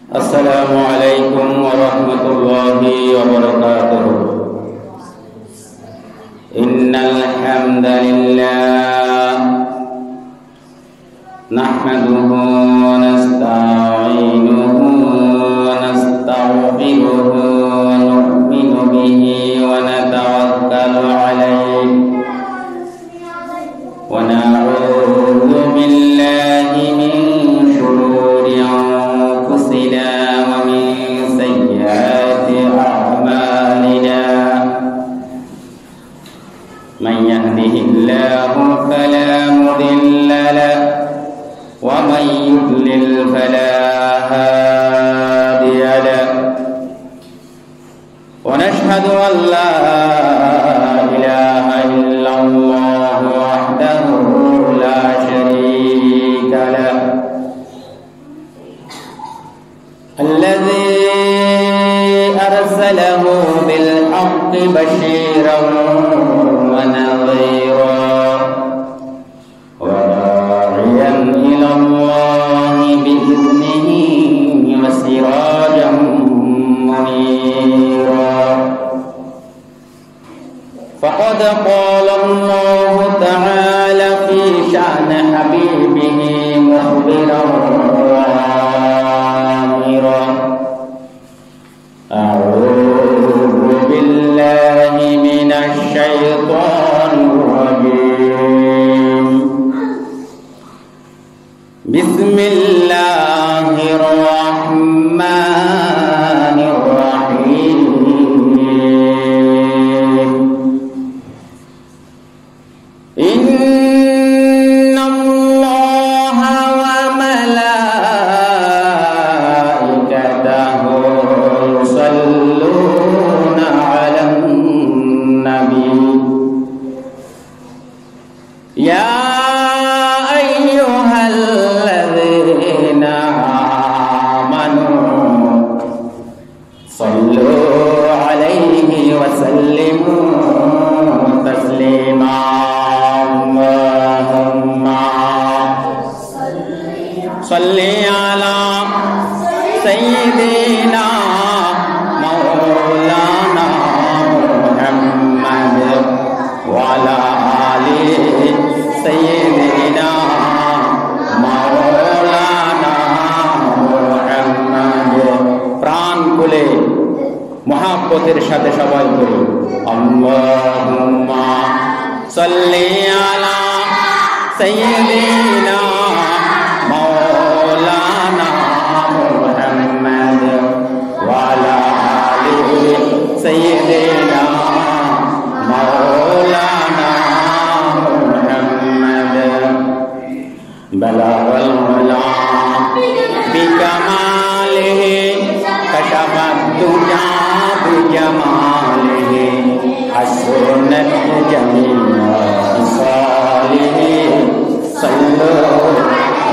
আসসালামু আলাইকুম ওয়া রাহমাতুল্লাহি ওয়া বারাকাতুহু। ইন্নাল হামদালিল্লাহ নাহমাদুহু ওয়া নাস্তাঈনুহু ওয়া নাস্তাগফিরুহু ওয়া নু'মিনু বিহি ওয়া নাতাওয়াক্কালু আলাইহি ওয়া না'উযু বিল্লাহি মিন শুরুরি أنفسنا ومن سيئات أعمالنا من يهده الله فلا مضل له ومن يضلل فلا هادي له ونشهد أن لا إله إلا الله وحده لا شريك له الذي أرسله بالحق بشيرا ونذيرا وداعيا إلى الله بإذنه وسراجا منيرا فقد قال الله تعالى في شأن حبيبه مخبرا أعوذ بالله من الشيطان الرجيم بسم الله الرحمن الرحيم إن الله وملائكته يصلون على النبي يا أيها الذين آمنوا صلوا عليه وسلموا تسليما اللهم صل على سيدنا مولانا محمد وعلى آل سيدنا مولانا محمد প্রাণ খুলে মুহাব্বতের সাথে সবাই বলি আল্লাহুম্মা সাল্লি আলা সাইয়্যিদিনা মাওলানা মুহাম্মদ ওয়া আলা আলি সাইয়্যিদিনা মাওলানা মুহাম্মদ বালাগাল উলা বিকামালিহি কাশাফাত দুজা বিজামালিহি হাসনাত জামিয়া সালিহি सल्लो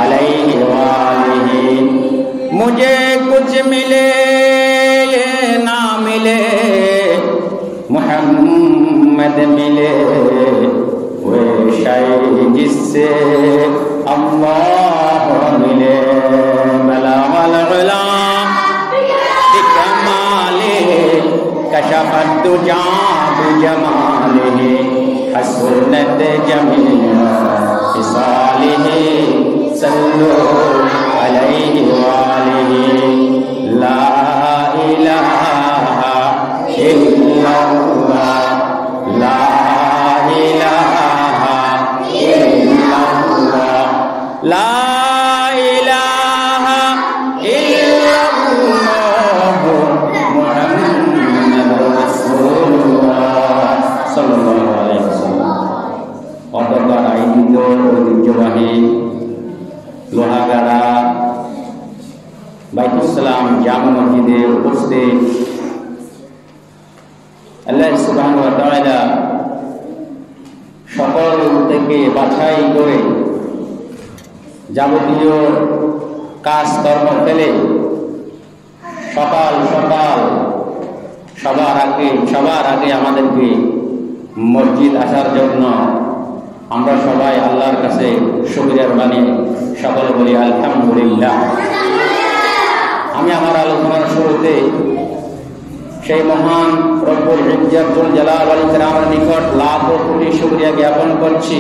अलैहि वालिहि मुझे कुछ मिले ना मिले मुहम्मद मिले वे शय जिससे अल्लाह मिले बलागल उला बिकमालिहि कशफत दुजा बिजमालिहि हसनत जमीआ सालिहि सल्लु अलैहि वालिहि ला इलाहा इल्लल्लाह ला इलाहा इल्लल्लाह ला इलाहा इल्लल्लाह मुहम्मदुर रासूलुल्लाह साल्लाल्लाहु अलैहि वसल्লাম। অতঃপর আইনিত ঐতিহ্যবাহী লোহাগাড়া বাইতুল সালাম জামে মসজিদে উপস্থিত আল্লাহ সুবহানাহু ওয়া তাআলা সকল থেকে বাছাই করে যাবতীয় কাজ কর্ম ফেলে সকাল সকাল সবার আগে আমাদেরকে মসজিদ আসার জন্য আমরা সবাই আল্লাহর কাছে শুকরিয়ার বাণী সকলে বলি আলহামদুলিল্লাহ। আমি আমার আলোচনার শুরুতে সেই মহান রব্বুল ইজ্জতুল জালাল ওয়াল ইকরামের নিকট লাখো কোটি শুকরিয়া জ্ঞাপন করছি,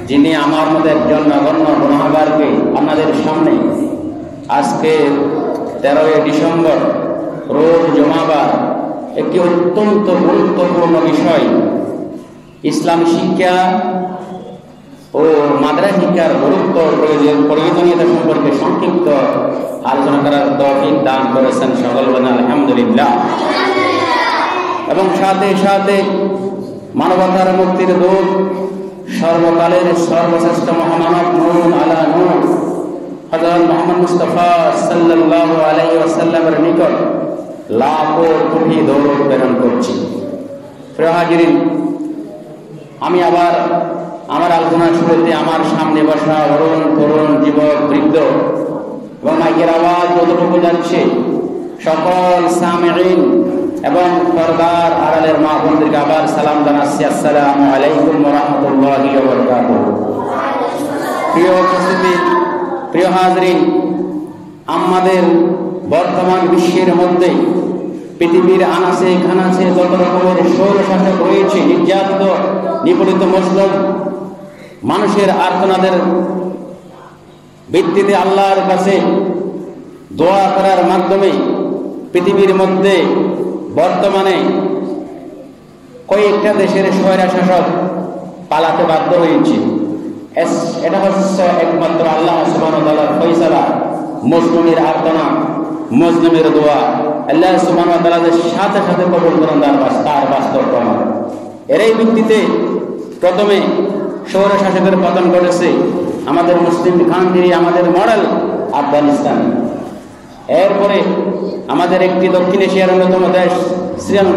যিনি আমার মতো একজন নগণ্য গুনাহগারকে আপনাদের সামনে আজকে 13 ডিসেম্বর রোজ জুমাবার একটি অত্যন্ত গুরুত্বপূর্ণ বিষয় ইসলাম শিক্ষা ও মাদ্রাসা শিক্ষার গুরুত্ব প্রয়োজনীয়তা সম্পর্কে সংক্ষিপ্ত আলোচনা করার তৌফিক দান করেছেন। সকল বলেন আলহামদুলিল্লাহ। এবং সাথে সাথে মানবতার মুক্তির দূত সর্বকালের সর্বশ্রেষ্ঠ মহামানব নূর আলা নূর হযরত মুহাম্মদ মুস্তাফা সাল্লাল্লাহু আলাইহি ওয়াসাল্লামের নিকট লাখো কোটি দরুদ প্রেরণ করছি। প্রিয় হাজিরিন, আমি আবার আমার আলোচনার শুরুতে আমার সামনে বসা তরুণ যুবক বৃদ্ধ এবং মাইকের আওয়াজ যতটুকু যাচ্ছে সকল সামিঈন এবং পর্দার আড়ালের মা বোনদেরকে আবার সালাম জানাচ্ছি, আসসালামু আলাইকুম ওয়া রাহমাতুল্লাহি ওয়া বারাকাতুহু। প্রিয় উপস্থিতি, প্রিয় হাজিরিন, আমাদের বর্তমান বিশ্বের মধ্যে পৃথিবীর আনাচে খানাচে যত রকমের স্বৈরশাসক রয়েছে, নির্যাতিত নিপীড়িত মুসলিম মানুষের আর্তনাদের ভিত্তিতে আল্লাহর কাছে দোয়া করার মাধ্যমে পৃথিবীর মধ্যে বর্তমানে কয়েকটা দেশের স্বৈরশাসক পালাতে বাধ্য হয়েছে। এটা হচ্ছে একমাত্র আল্লাহ সুবহানাহু ওয়া তাআলার ফয়সালা, মুসলিমের আর্তনা, মুসলিমের দোয়া আল্লাহ সুবহানাহু ওয়া তাআলা সাথে সাথে কবুল করেন তার বাস্তব প্রমাণ। এরই ভিত্তিতে প্রথমে স্বৈরশাসকের পতন ঘটেছে আমাদের মুসলিম কান্ট্রি, আমাদের মডেল আফগানিস্তান। এরপরে আমাদের একটি দক্ষিণ এশিয়ার অন্যতম দেশ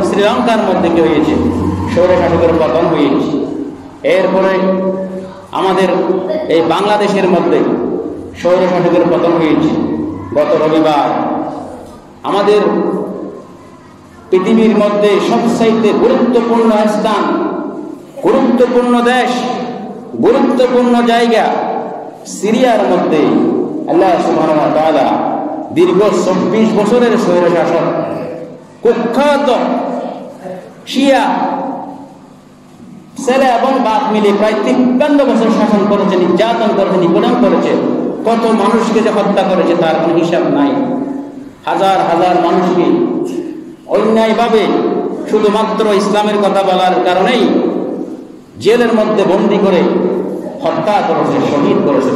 শ্রীলঙ্কার মধ্যে কি হয়েছে, স্বৈরশাসকের পতন হয়েছে। এরপরে আমাদের এই বাংলাদেশের মধ্যে স্বৈরশাসকের পতন হয়েছে। গত রবিবার আমাদের পৃথিবীর মধ্যে সবচাইতে গুরুত্বপূর্ণ স্থান, গুরুত্বপূর্ণ দেশ, গুরুত্বপূর্ণ জায়গা সিরিয়ার মধ্যে আল্লাহ সুবহানাহু ওয়া তাআলা দীর্ঘ 24 বছরের স্বৈরশাসক কুখ্যাত শিয়া ছেলে এবং বাপ মিলে প্রায় 53 বছর শাসন করেছে, নির্যাতন করেছে, নিপীড়ন করেছে। কত মানুষকে যে হত্যা করেছে তার কোনো হিসাব নাই। হাজার হাজার মানুষকে অন্যায়ভাবে শুধুমাত্র ইসলামের কথা বলার কারণেই জেলের মধ্যে বন্দী করে হত্যা করেছে, শহীদ করেছে।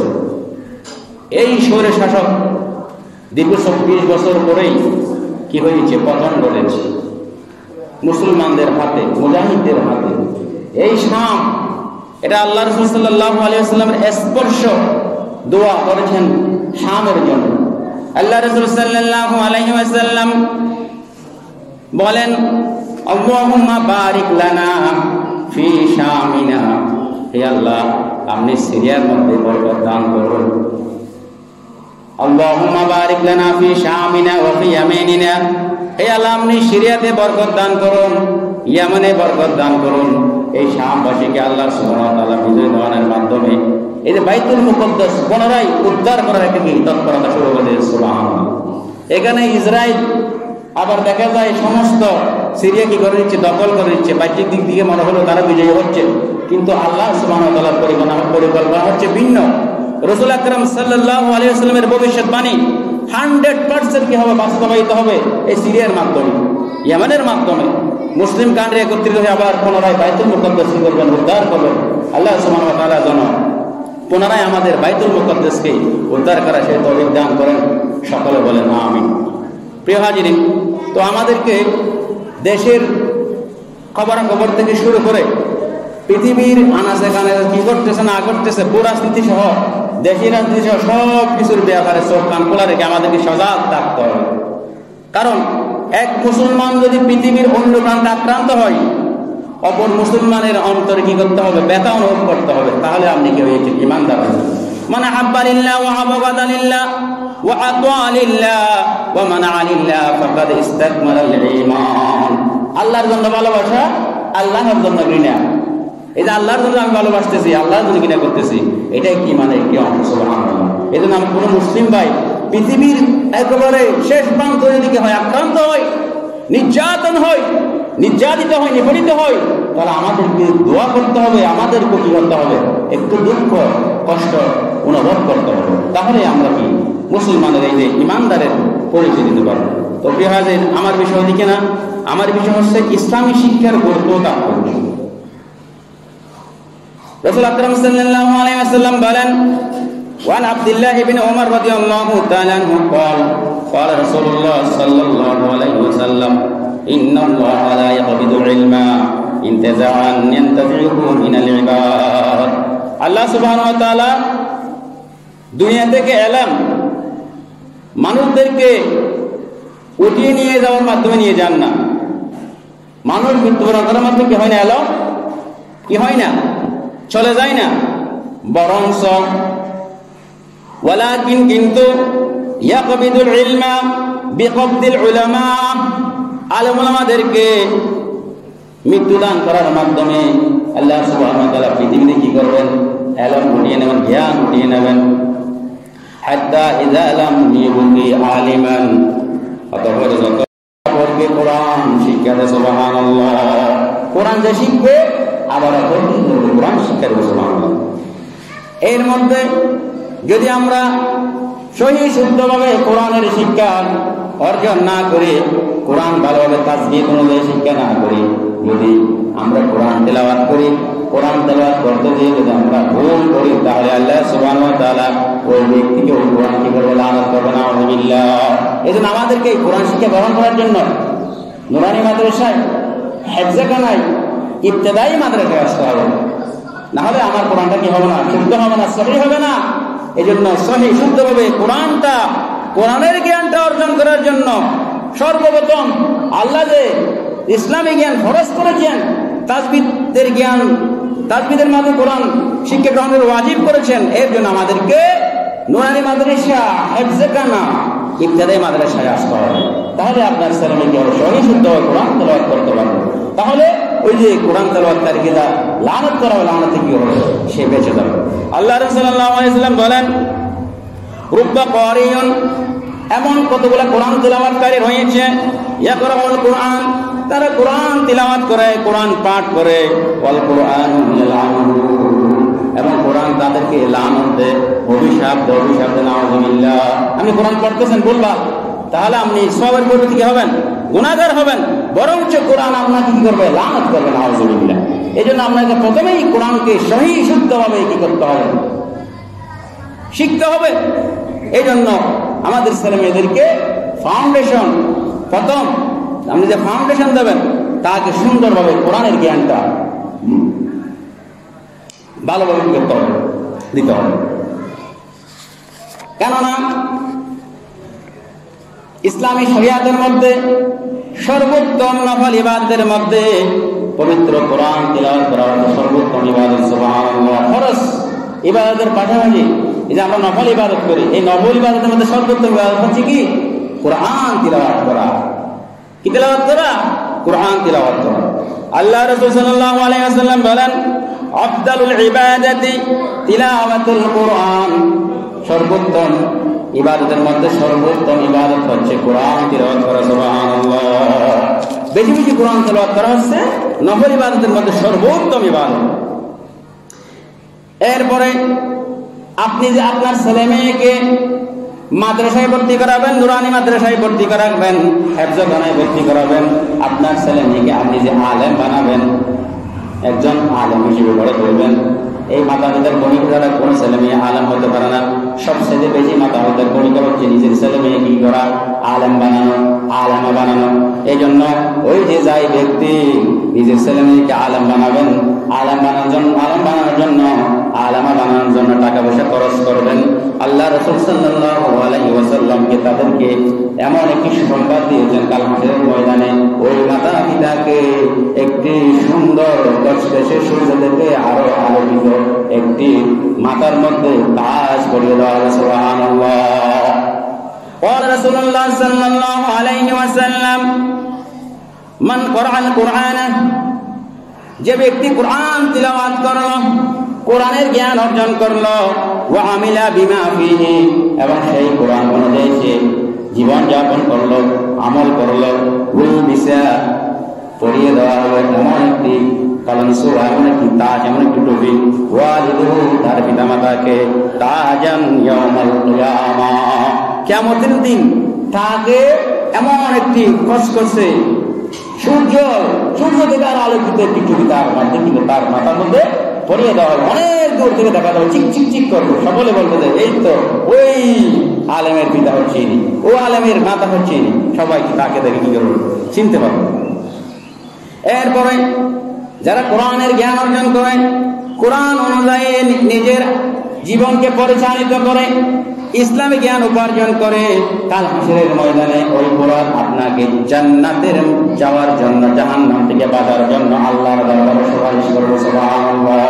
এই স্বৈরশাসক দীর্ঘ 24 বছর পরেই কি হয়েছে, পতন ঘটেছে মুসলমানদের হাতে, মুজাহিদদের হাতে। এই শাম, এটা আল্লাহ রাসূল সাল্লাল্লাহু আলাইহি ওয়াসাল্লামের স্পর্শ দোয়া করেছেন শামের জন্য। আল্লাহ রাসূল সাল্লাল্লাহু আলাইহি ওয়াসাল্লাম বলেন, আল্লাহুম্মা বারিক লানা ফি শামিনা, হে আল্লাহ আপনি সিরিয়ার মধ্যে বরকত দান করুন। আল্লাহুম্মা বারিক লানা ফি শামিনা ওয়া ফি ইয়ামিনিনা, হে আল্লাহ আপনি সিরিয়াতে বরকত দান করুন, ইয়ামানে বরকত দান করুন। এই শামবাসীকে আল্লাহ সুবহানাহু ওয়া তাআলা বিজয় দানের মাধ্যমে এই যে বাইতুল মুকদ্দাস পুনরায় উদ্ধার করার একটা তৎপরতা শুরু করে দিয়েছে। সুবহানাল্লাহ। এখানে ইসরায়েল আবার দেখা যায় সমস্ত সিরিয়া কি করে দিচ্ছে, দখল করে দিচ্ছে। বাহ্যিক দিক থেকে মনে হলো তারা বিজয়ী হচ্ছে, কিন্তু আল্লাহ সুবহানাহু ওয়া তাআলার পরিকল্পনা হচ্ছে ভিন্ন। রাসূল আকরাম সাল্লাল্লাহু আলাইহি ওয়াসাল্লামের ভবিষ্যৎবাণী 100% কি হবে, বাস্তবায়িত হবে এই সিরিয়ার মাধ্যমে, ইয়ামানের মাধ্যমে। মুসলিম কান্ট্রি একত্রিত হয়ে আবার পুনরায় বাইতুল মুকদ্দাস করবেন, উদ্ধার করবেন। আল্লাহ সুবহানাহু ওয়া তাআলা যেন পুনরায় আমাদের বাইতুল মুকদ্দাসকে উদ্ধার করা সেই তৌফিক দান করেন। সকলে বলেন আমিন। প্রিয় হাজিরিন, তো আমাদেরকে দেশের খবরাখবর থেকে শুরু করে পৃথিবীর আনাচে কানাচে কি করতেছে না করতেছে, ভূরাজনীতি সহ দেশের রাজনীতি সহ সব কিছুর ব্যাপারে চোখ কান খোলা রেখে আমাদেরকে সজাগ থাকতে হবে। কারণ এক মুসলমান যদি পৃথিবীর অন্য প্রান্তে আক্রান্ত হয়, অপর মুসলমানের অন্তরে কি করতে হবে, ব্যথা অনুভব করতে হবে। তাহলে আপনি কি হয়েছেন, ঈমানদার। মানে হাব্বা লিল্লাহ ওয়া আবগাদা লিল্লাহ ওয়া আতা লিল্লাহ ওয়া মানা লিল্লাহ ফাকাদ ইসতাকমালাল ঈমান। আল্লাহর জন্য ভালোবাসা, আল্লাহর জন্য ঘৃণা। এই যে আল্লাহর জন্য আমি ভালোবাসতেছি, আল্লাহর জন্য ঘৃণা করতেছি, এটাই কি মানে কি অংশ। সুবহানাল্লাহ। এই জন্য আমি কোনো মুসলিম ভাই পৃথিবীর একেবারে শেষ প্রান্ত যদি হয়, আক্রান্ত হয়, নির্যাতন হয়, নির্যাতিত হয়, নিপীড়িত হয়, তাহলে আমাদেরকে দোয়া করতে হবে, আমাদেরকে কি করতে হবে, একটু দুঃখ কষ্ট অনুভব করতে হবে। তাহলে আমরা কি মুসলমানের এই যে ইমানদারের পরিচয় দিতে পারবো। তো প্রিয় হাজির, আমার বিষয় দিকে না, আমার বিষয় হচ্ছে ইসলামী শিক্ষার গুরুত্ব তাৎপর্য। রাসূল আকরাম সাল্লাল্লাহু আলাইহি ওয়াসাল্লাম বলেন, وعن عبد الله بن عمر رضي الله تعالى عنه قال قال رسول الله صلى الله عليه وسلم إن الله لا يقبض العلم انتزاعا ينتزعه من العباد। আল্লাহ সুবহানাহু ওয়া তাআলা দুনিয়া থেকে ইলম মানুষদেরকে উঠিয়ে নিয়ে যাওয়ার মাধ্যমে নিয়ে যান না। মানুষ মৃত্যুবরণ করার মাধ্যমে কি হয় না, ইলম কি হয় না, চলে যায় না, বরঞ্চ ওয়ালাকিন কিন্তু ইয়াকবিদুল ইলমা বিকবদিল উলামা, আলেম ওলামাদেরকে মৃত্যুদান করার মাধ্যমে আল্লাহ সুবহানাহু ওয়া তাআলা পৃথিবীতে কি করবেন, ইলম উঠিয়ে নেবেন, জ্ঞান উঠিয়ে নেবেন। হাত্তা ইযা লাম ইবকি আলিমান, অতঃপর যত পড়বে কোরআন শিক্ষা দেয়, সুবহানাল্লাহ, কোরআন যে শিখবে আবার কোরআন শিক্ষা দেবে, সুবহানাল্লাহ। এর মধ্যে যদি আমরা সহি শুদ্ধভাবে কোরআনের শিক্ষা অর্জন না করি, কোরআন ভালোভাবে তাজবিদ অনুযায়ী শিক্ষা না করি, যদি আমরা কোরআন তেলাওয়াত করি, কোরআন তেলাওয়াত করতে গিয়ে যদি আমরা ভুল করি, তাহলে আল্লাহ সুবহানাহু ওয়া তাআলা ওই ব্যক্তিকে ওই কোরআন কি করবে, লানত করবে, নাউযুবিল্লাহ। এজন্য আমাদেরকে এই কোরআন শিক্ষা গ্রহণ করার জন্য নুরানি মাদ্রাসায়, হেফজখানায়, ইবতেদায়ী মাদ্রাসায় আসতে হবে। না হলে আমার কোরআনটা কি হবে না, শুদ্ধ হবে না, সহি হবে না। এই জন্য সহি শুদ্ধভাবে কোরআনটা, কোরআনের জ্ঞানটা অর্জন করার জন্য সর্বপ্রথম আল্লাহ যে ইসলামী জ্ঞান ফরজ করেছেন, তাজবিদের জ্ঞান, তাজবিদের মাধ্যমে কোরআন শিক্ষা গ্রহণের ওয়াজিব করেছেন। এর জন্য আমাদেরকে নুরানি মাদ্রাসা, হেফজখানা, ইবতেদায়ী মাদ্রাসায় আসতে হবে। তাহলে আপনার ছেলেমেয়েকে সহি শুদ্ধভাবে কোরআন তেলাওয়াত করতে পারবে। তাহলে ওই যে কোরআন তেলাওয়াতকারীকে যা লানত করা হবে, লানত কি হবে, সে বেঁচে যাবে। আল্লাহ রাসূল সাল্লাল্লাহু আলাইহি ওয়াসাল্লাম বলেন, রুব্বা কারিয়ুন, এমন কতগুলো কোরআন তেলাওয়াতকারী রয়েছে, ইয়াকরাউল কোরআন, তারা কোরআন তেলাওয়াত করে, কোরআন পাঠ করে, ওয়াল কোরআনু ইয়ালআনুহু, এবং কোরআন তাদেরকে লানত দেয়, অভিশাপ দেয়, অভিশাপ দেয়, নাউযুবিল্লাহ। আপনি কোরআন পড়তেছেন বলবা, তাহলে আপনি সওয়াবের পরিবর্তে কি হবেন, গুনাহগার হবেন, বরঞ্চ কোরআন আপনাকে কি করবে, লানত করবে, নাউযুবিল্লাহ। এই জন্য আপনাকে প্রথমেই কোরআনকে সহি শুদ্ধভাবে কি করতে হবে, শিখতে হবে। এই জন্য আমাদের ছেলে মেয়েদেরকে ফাউন্ডেশন, প্রথম আপনি যে ফাউন্ডেশন দেবেন, তাকে সুন্দরভাবে কোরআনের জ্ঞানটা ভালোভাবে করতে হবে, দিতে হবে। কেননা ইসলামী শরিয়াতের মধ্যে সর্বোত্তম নফল ইবাদতের মধ্যে পবিত্র কোরআন তিলাওয়াত করা হচ্ছে সর্বোত্তম ইবাদত, সুবহানাল্লাহ। ফরজ ইবাদতের পাশাপাশি এই যে আমরা নফল ইবাদত করি, এই নফল ইবাদতের মধ্যে সর্বোত্তম ইবাদত হচ্ছে কি, কোরআন তিলাওয়াত করা। কি তিলাওয়াত করা? কোরআন তিলাওয়াত করা। আল্লাহ রাসূল সাল্লাল্লাহু আলাইহি ওয়াসাল্লাম বলেন, আফদালুল ইবাদাতি তিলাওয়াতুল কোরআন, সর্বোত্তম ইবাদতের মধ্যে সর্বোত্তম ইবাদত হচ্ছে কোরআন তিলাওয়াত করা, সুবহানাল্লাহ। বেশি বেশি কোরআন তিলাওয়াত করা হচ্ছে নফল ইবাদতের মধ্যে সর্বোত্তম ইবাদত। এরপরে আপনি যে আপনার ছেলে মেয়েকে মাদ্রাসায় ভর্তি করাবেন, নুরানি মাদ্রাসায় ভর্তি করাবেন, হেফজখানায় ভর্তি করাবেন, আপনার ছেলে মেয়েকে আপনি যে আলেম বানাবেন, একজন আলেম হিসেবে গড়ে তুলবেন। এই মাতা পিতার ভূমিকা দ্বারা কোন ছেলে মেয়ে আলেম হতে পারে না। সবচেয়ে বেশি মাতা পিতার ভূমিকা হচ্ছে নিজের ছেলে মেয়ে কি করা, আলেম বানানো, আলেমা বানানো। এই জন্য ওই যে যাই ব্যক্তি নিজের ছেলে মেয়েকে আলেম বানাবেন, আলেম বানানোর জন্য আলেমা বানানোর জন্য টাকা পয়সা খরচ করবেন, আল্লাহ রাসূল সাল্লাল্লাহু আলাইহি ওয়াসাল্লামকে তাদেরকে এমন একটি সংবাদ দিয়েছেন কাল হাসরের ময়দানে, ওই মাতা পিতাকে একটি সুন্দর কষ্টের সূর্য থেকে আরো আলোকিত একটি মাথার মধ্যে তাজ পরিয়ে দেওয়া হবে, সুবহানাল্লাহ। قال رسول الله صلى الله عليه وسلم من قرأ القرآن, যে ব্যক্তি কোরআন তিলাওয়াত করলো, কোরআনের জ্ঞান অর্জন করলো, ওয়া আমিলা বিমা ফিহি, এবং সেই কোরআন অনুযায়ী সে জীবন যাপন করলো, আমল করলো, উলবিসা পরিয়ে দেওয়া হবে এমন একটি কালানসু, এমন একটি তাজ, এমন একটি টুপি, ওয়ালিদুহু তার পিতামাতাকে তাজান ইয়াউমাল কিয়ামা, কিয়ামতের দিন তাকে এমন একটি কসকসে সূর্য থেকে আলোকিত একটি টুপি তার মাঝে কিন্তু তার মাথার মধ্যে পরিয়ে দেওয়া হবে। অনেক দূর থেকে দেখা যাবে, চিক চিক চিক করবে, সকলে বলবে যে এই তো ওই আলেমের পিতা হচ্ছে ইনি, ও আলেমের মাতা হচ্ছে ইনি, সবাই তাকে দেখে কি করবে, চিনতে পারবে। এরপরে যারা কোরআনের জ্ঞান অর্জন করে, কোরআন অনুযায়ী নিজের জীবনকে পরিচালিত করে, ইসলামী জ্ঞান উপার্জন করে, কাল হাসরের ময়দানে ওই কোরআন আপনাকে জান্নাতের যাওয়ার জন্য, জাহান্নাম থেকে বাঁচার জন্য আল্লাহর দরবারে সুপারিশ করবে। সুবহানাল্লাহ।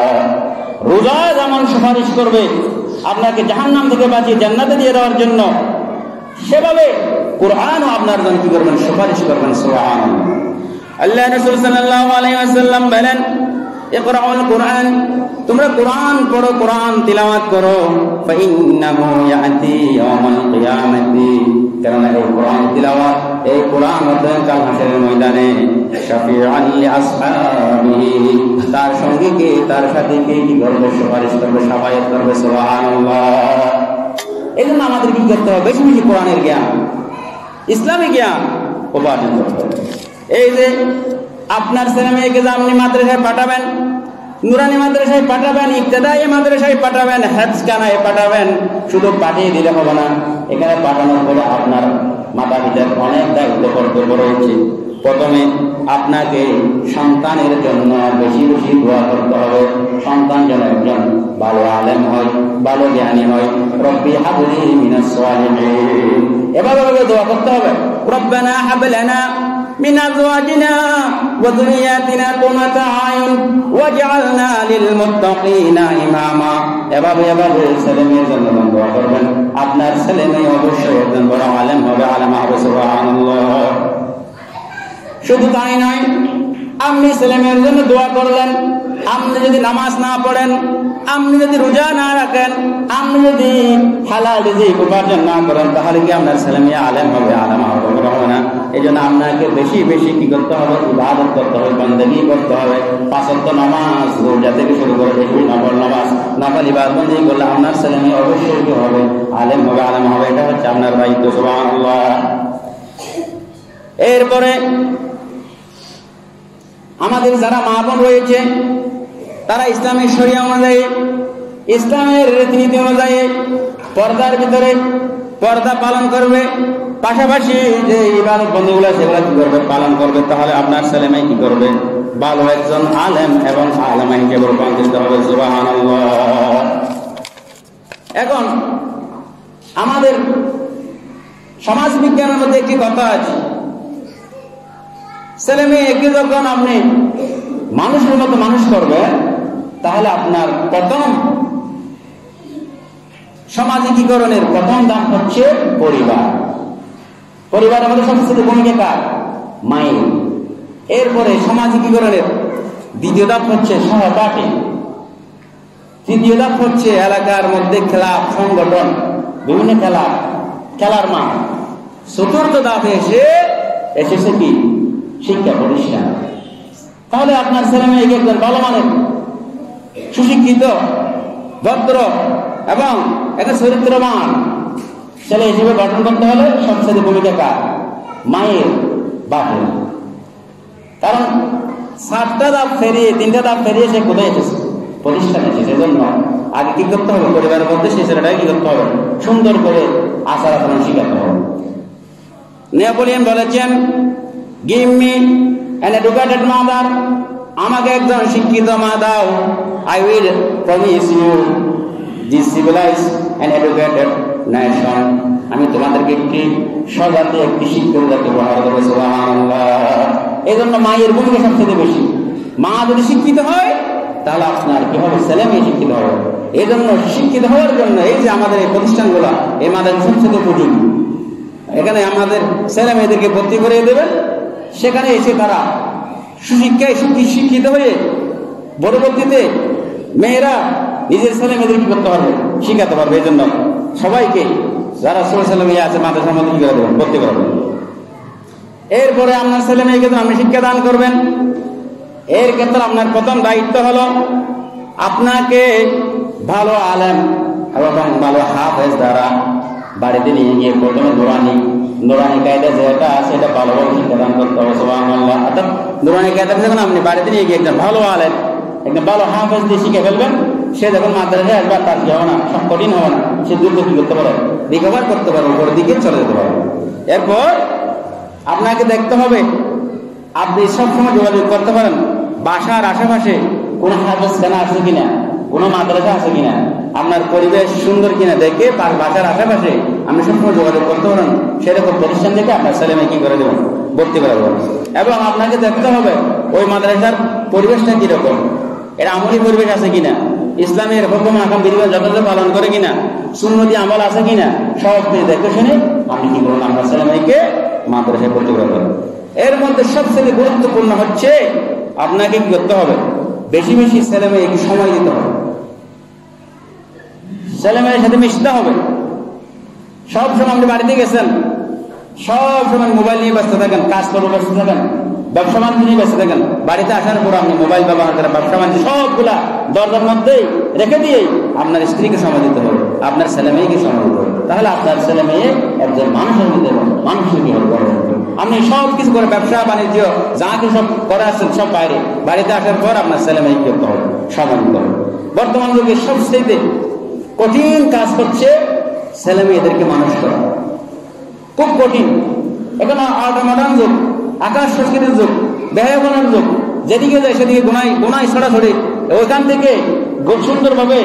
রোজা যেমন সুপারিশ করবে আপনাকে জাহান্নাম থেকে বাঁচিয়ে জান্নাতে দিয়ে দেওয়ার জন্য, সেভাবে কোরআনও আপনার জন্য কি করবেন, সুপারিশ করবেন। সুবহানাল্লাহ। আল্লাহ রাসূল সাল্লাল্লাহু আলাইহি ওয়াসাল্লাম বলেন, ইকরাউল কোরআন, তোমরা কোরআন পড়ো, কোরআন তিলাওয়াত করো, ফাইন্নাহু ইয়াতি ইয়াউমাল কিয়ামাতি, কারণ এই কোরআন তিলাওয়াত, এই কোরআন হতে কাল হাসরের ময়দানে শাফিআন লি আসহাবিহি, তার সঙ্গীকে তার সাথীকে কি করবে, সুপারিশ করবে, শাফায়াত করবে। সুবহানাল্লাহ। এই জন্য আমাদের কি করতে হবে, বেশি বেশি কোরআনের জ্ঞান, ইসলামী জ্ঞান উপার্জন করতে হবে। এই যে আপনার ছেলে মেয়েকে আপনি মাদ্রাসায় পাঠাবেন, নুরানি মাদ্রাসায় পাঠাবেন, ইবতেদায়ী মাদ্রাসায় পাঠাবেন, হেফজখানায় পাঠাবেন, শুধু পাঠিয়ে দিলে হবে না। এখানে পাঠানোর পরে আপনার মাতা পিতার অনেক দায়িত্ব কর্তব্য রয়েছে। প্রথমে আপনাকে সন্তানের জন্য বেশি বেশি দোয়া করতে হবে, সন্তান যেন একজন ভালো আলেম হয়, ভালো জ্ঞানী হয়। রব্বি হাবলি মিনাস সালিহিন, এভাবে দোয়া করতে হবে। রব্বানা হাব লানা মিন আজওয়াজিনা ওয়া যুররিয়াতিনা কুররাতা আয়ুন ওয়াজআলনা লিল মুত্তাকিনা ইমামা। এভাবে ছেলেমেয়ের জন্য দোয়া করবেন। আপনার ছেলে মেয়ে অবশ্যই একজন বড় আলেম হবে, আলেমা হবে। সুবহানাল্লাহ। শুধু তাই নয়, আপনি ছেলে মেয়ের জন্য দোয়া করলেন, আপনি যদি নামাজ না পড়েন, আপনি যদি রোজা না রাখেন, আপনি যদি হালাল রিজিক উপার্জন না করেন, তাহলে কি আপনার ছেলে মেয়ে আলেম হবে, আলেমা হবে না? এই জন্য আপনাকে বেশি বেশি কি করতে হবে, ইবাদত করতে হবে, বন্দেগী করতে হবে। 5 ওয়াক্ত নামাজ, রোজা থেকে শুরু করে বেশি নফল নামাজ, নফল ইবাদত বন্দেগী করলে আপনার ছেলে মেয়ে অবশ্যই কি হবে, আলেম হবে, আলেমা হবে। এটা হচ্ছে আপনার দায়িত্ব। সুবহানাল্লাহ। এরপরে আমাদের যারা মা বোন রয়েছে, তারা ইসলামের শরিয়া অনুযায়ী, ইসলামের রীতিনীতি অনুযায়ী পর্দার ভিতরে পর্দা পালন করবে, পাশাপাশি যে ইবাদত বন্দেগুলো সেগুলো কি করবে, পালন করবে। তাহলে আপনার ছেলে মেয়ে কি করবে, ভালো একজন আলেম এবং আলেমা হিসেবে রূপান্তরিত হবে। সুবহানাল্লাহ। এখন আমাদের সমাজ বিজ্ঞানের মধ্যে একটি কথা আছে, ছেলে মেয়েকে যখন আপনি মানুষের মতো মানুষ করবে, তাহলে আপনার প্রথম সামাজিকীকরণের প্রথম দাম হচ্ছে পরিবার। পরিবারের মধ্যে সবচেয়ে ভূমিকা কার, মায়ের। এরপরে সামাজিকীকরণের দ্বিতীয় ধাপ হচ্ছে সহপাঠী, তৃতীয় ধাপ হচ্ছে এলাকার মধ্যে ক্লাব সংগঠন, বিভিন্ন খেলার মাঠ। চতুর্থ ধাপে এসেছে কি, শিক্ষা প্রতিষ্ঠান। তাহলে আপনার ছেলে মেয়েকে একজন ভালো মানের সুশিক্ষিত, ভদ্র এবং একটা চরিত্রবান ছেলে হিসেবে গঠন করতে হলে সবচেয়ে ভূমিকা কার, মায়ের, বাপের। কারণ 7টা ধাপ ফেরিয়ে, 3টা ধাপ ফেরিয়ে সে কোথায় এসেছে, প্রতিষ্ঠানে এসেছে। সেজন্য আগে কি করতে হবে, পরিবারের মধ্যে সেই ছেলেটাকে কি করতে হবে, সুন্দর করে আচার আচরণ শিখাতে হবে। নেপোলিয়ন বলেছেন, give me an educated mother, আমাকে একজন শিক্ষিত মা দাও, I will promise you the civilise and educated nation, আমি তোমাদেরকে একটি সজাতি, একটি শিক্ষিত জাতি উপহার দেবো। সুবহানাল্লাহ। এই জন্য মায়ের ভূমিকা সবচেয়ে বেশি। মা যদি শিক্ষিত হয়, তাহলে আপনার কি হবে, ছেলে মেয়ে শিক্ষিত হবে। এই জন্য শিক্ষিত হওয়ার জন্য এই যে আমাদের এই প্রতিষ্ঠানগুলো, এই মাদের সবচেয়ে উপযোগী। এখানে আমাদের ছেলে মেয়েদেরকে ভর্তি করে দেবেন, সেখানে এসে তারা সুশিক্ষায় শিক্ষিত হয়ে পরবর্তীতে মেয়েরা নিজের ছেলে মেয়েদের কি করতে পারবে, শিখাতে পারবে। এই জন্য সবাইকে যারা ছেলে মেয়ে আছে মাদ্রাসার মধ্যে কি করে দেবেন, ভর্তি করাবেন। এরপরে আপনার ছেলে মেয়েকে তো আপনি শিক্ষা দান করবেন। এর ক্ষেত্রে আপনার প্রথম দায়িত্ব হলো আপনাকে ভালো আলেম এবং ভালো হাফেজ দ্বারা বাড়িতে নিয়ে গিয়ে প্রথমে নুরানি কায়দা যেটা আছে এটা ভালোভাবে শিক্ষাদান করতে হবে। সুবহানাল্লাহ। অর্থাৎ নুরানি কায়দা যখন আপনি বাড়িতে নিয়ে গিয়ে একজন ভালো আলেম একজন ভালো হাফেজ দিয়ে শিখে ফেলবেন, সে যখন মাদ্রাসায় আসবে তার কি হবে না, সব কঠিন হবে না, সে দ্রুত কি করতে পারে, রিকভার করতে পারে, উপরের দিকে চলে যেতে পারে। এরপর আপনাকে দেখতে হবে আপনি সবসময় যোগাযোগ করতে পারেন বাসার আশেপাশে কোনো হাফেজ খানা আছে কিনা, কোনো মাদ্রাসা আছে কিনা, আপনার পরিবেশ সুন্দর কিনা দেখে তার বাসার আশেপাশে আপনি সবসময় যোগাযোগ করতে পারেন। সেরকম প্রতিষ্ঠান থেকে আপনার ছেলে মেয়ে কি করে দেবেন, ভর্তি করে দেবেন। এবং আপনাকে দেখতে হবে ওই মাদ্রাসার পরিবেশটা কিরকম, এর আমলি পরিবেশ আছে কিনা, ইসলামের হুকুম আহকাম বিধিবিধান যথাযথ পালন করে কিনা, সুন্নতি আমল আছে কিনা, সব কিছু দেখে শুনে আপনি কি করুন, আপনার ছেলে মেয়েকে মাদ্রাসায় ভর্তি করে দেবেন। এর মধ্যে সবচেয়ে গুরুত্বপূর্ণ হচ্ছে আপনাকে কি করতে হবে, বেশি বেশি ছেলে মেয়েকে সময় দিতে হবে, ছেলে মেয়ের সাথে মিশতে হবে। সব সময় আপনি বাড়িতে গেছেন, সব সময় মোবাইল নিয়ে ব্যস্ত থাকেন, কাজ করবো ব্যস্ত থাকেন, ব্যবসা বাণিজ্য নিয়ে ব্যস্ত থাকেন। বাড়িতে আসার পর আপনি মোবাইল ব্যবহার করেন, ব্যবসা বাণিজ্য সবগুলা দরজার মধ্যেই রেখে দিয়ে আপনার স্ত্রীকে সময় দিতে হবে, আপনার ছেলে মেয়েকে সময় দিতে হবে। তাহলে আপনার ছেলে মেয়ে একজন মানুষের মধ্যে মানুষের কি হবে। আপনি সব কিছু করে ব্যবসা বাণিজ্য যা কিছু সব করে আসছেন সব বাইরে, বাড়িতে আসার পর আপনার ছেলে মেয়ে কি করতে হবে, সময় দিতে হবে। বর্তমান যুগে সবচেয়ে কঠিন কাজ হচ্ছে ছেলে মেয়েদেরকে মানুষ করা, খুব কঠিন। এখন মডার্ন যুগ, আকাশ সংস্কৃতির যুগ, ব্যয়বনের যুগ, যেদিকে যায় সেদিকে গোনাই ছড়াছড়ি। ওইখান থেকে সুন্দরভাবে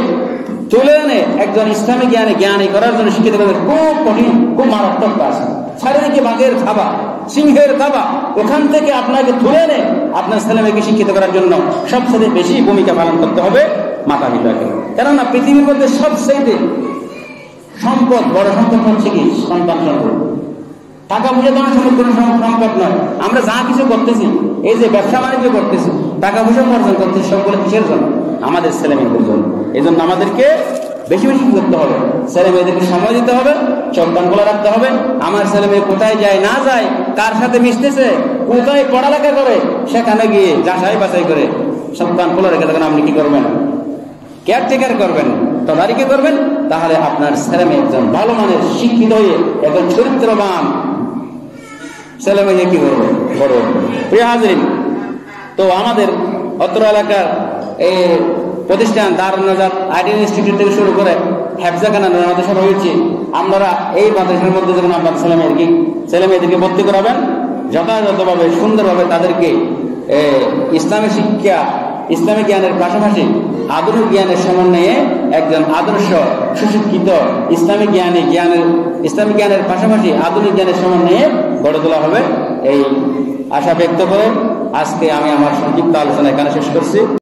তুলে এনে একজন ইসলামী জ্ঞানী করার জন্য শিক্ষিত করে খুব কঠিন, খুব মারাত্মক কাজ। চারিদিকে বাঘের থাবা, সিংহের থাবা, ওখান থেকে আপনাকে তুলে এনে আপনার ছেলে মেয়েকে শিক্ষিত করার জন্য সবচেয়ে বেশি ভূমিকা পালন করতে হবে মাতা পিতাকে। কেননা পৃথিবীর মধ্যে সবচেয়ে সম্পদ, বড় সম্পদ হচ্ছে কি সন্তান সম্পদ। টাকা পয়সা তো কোনো সম্পদ নয়। আমরা যা কিছু করতেছি, এই যে ব্যবসা বাণিজ্য করতেছি, টাকা পয়সা অর্জন করতেছি, সবগুলো কিসের জন্য, আমাদের ছেলে মেয়েদের জন্য। এই জন্য আমাদেরকে বেশি বেশি করতে হবে, ছেলে মেয়েদেরকে সময় দিতে হবে, চোখ কান খোলা রাখতে হবে। আমার ছেলে মেয়ে কোথায় যায় না যায়, কার সাথে মিশতেছে, কোথায় পড়ালেখা করে, সেখানে গিয়ে যাচাই বাছাই করে সব কান খোলা রেখে তখন আপনি কি করবেন, কেয়ারটেকার করবেন, তদারকি করবেন। তাহলে আপনার ছেলে মেয়ে একজন ভালো মানের শিক্ষিত হয়ে একজন চরিত্রবান ছেলে মেয়ে কি করবে, বড়। প্রিয় হাজরিন, তো আমাদের অত্র এলাকার এই প্রতিষ্ঠান দারুন নাজাত আইডিয়াল ইনস্টিটিউট থেকে শুরু করে হেফজাখানা মাদ্রাসা রয়েছে। আপনারা এই মাদ্রাসার মধ্যে যখন আপনার ছেলে মেয়েদেরকে ভর্তি করাবেন, যথাযথভাবে সুন্দরভাবে তাদেরকে ইসলামী শিক্ষা, ইসলামী জ্ঞানের পাশাপাশি আধুনিক জ্ঞানের সমন্বয়ে একজন আদর্শ সুশিক্ষিত ইসলামী জ্ঞানের পাশাপাশি আধুনিক জ্ঞানের সমন্বয়ে গড়ে তোলা হবে, এই আশা ব্যক্ত করে আজকে আমি আমার সংক্ষিপ্ত আলোচনা এখানে শেষ করছি।